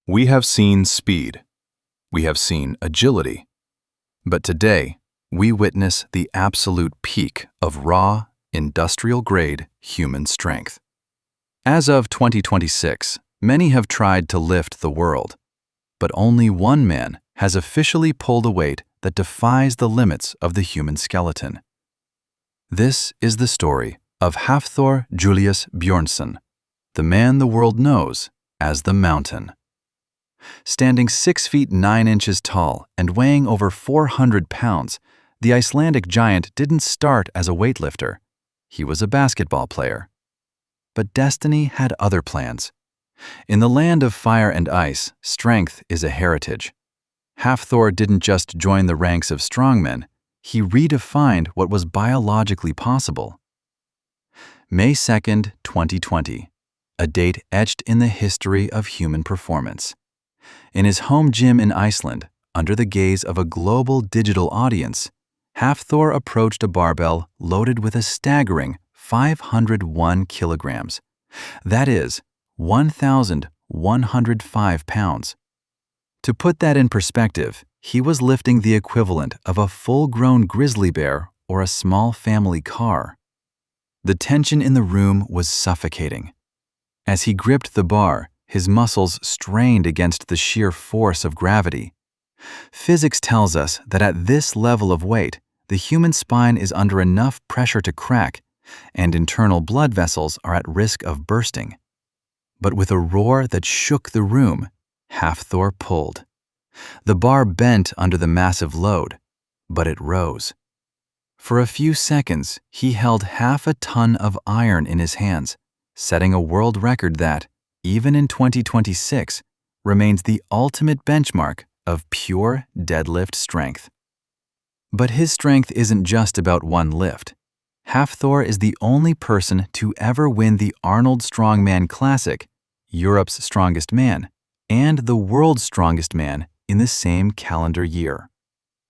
We have seen speed. We have seen agility. But today, we witness the absolute peak of raw, industrial-grade human strength. As of 2026, many have tried to lift the world, but only one man has officially pulled a weight that defies the limits of the human skeleton. This is the story of Hafþór Júlíus Björnsson, the man the world knows as the Mountain. Standing 6 feet 9 inches tall and weighing over 400 pounds, the Icelandic giant didn't start as a weightlifter. He was a basketball player. But destiny had other plans. In the land of fire and ice, strength is a heritage. Hafþór didn't just join the ranks of strongmen, he redefined what was biologically possible. May 2nd, 2020, a date etched in the history of human performance. In his home gym in Iceland, under the gaze of a global digital audience, Hafþór approached a barbell loaded with a staggering 501 kilograms. That is, 1,105 pounds. To put that in perspective, he was lifting the equivalent of a full-grown grizzly bear or a small family car. The tension in the room was suffocating. As he gripped the bar, his muscles strained against the sheer force of gravity. Physics tells us that at this level of weight, the human spine is under enough pressure to crack, and internal blood vessels are at risk of bursting. But with a roar that shook the room, Hafþór pulled. The bar bent under the massive load, but it rose. For a few seconds, he held half a ton of iron in his hands, setting a world record that, even in 2026, remains the ultimate benchmark of pure deadlift strength. But his strength isn't just about one lift. Hafþór is the only person to ever win the Arnold Strongman Classic, Europe's strongest man, and the world's strongest man in the same calendar year.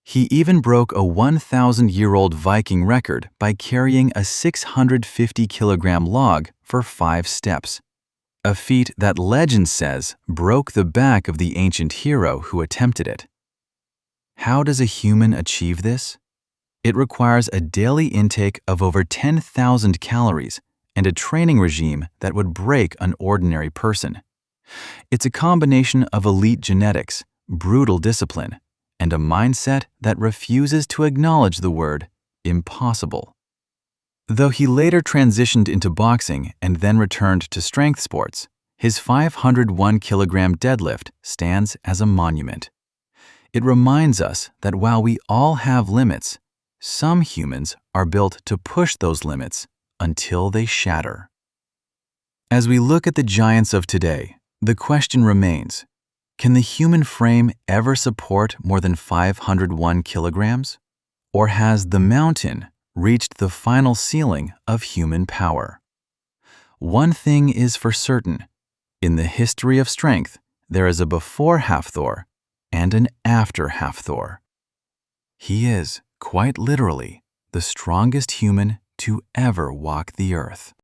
He even broke a 1,000-year-old Viking record by carrying a 650-kilogram log for 5 steps, a feat that legend says broke the back of the ancient hero who attempted it. How does a human achieve this? It requires a daily intake of over 10,000 calories and a training regime that would break an ordinary person. It's a combination of elite genetics, brutal discipline, and a mindset that refuses to acknowledge the word impossible. Though he later transitioned into boxing and then returned to strength sports, his 501-kilogram deadlift stands as a monument. It reminds us that while we all have limits, some humans are built to push those limits until they shatter. As we look at the giants of today, the question remains, can the human frame ever support more than 501 kilograms? Or has the Mountain reached the final ceiling of human power? One thing is for certain. In the history of strength, there is a before Hafþór and an after Hafþór. He is, quite literally, the strongest human to ever walk the earth.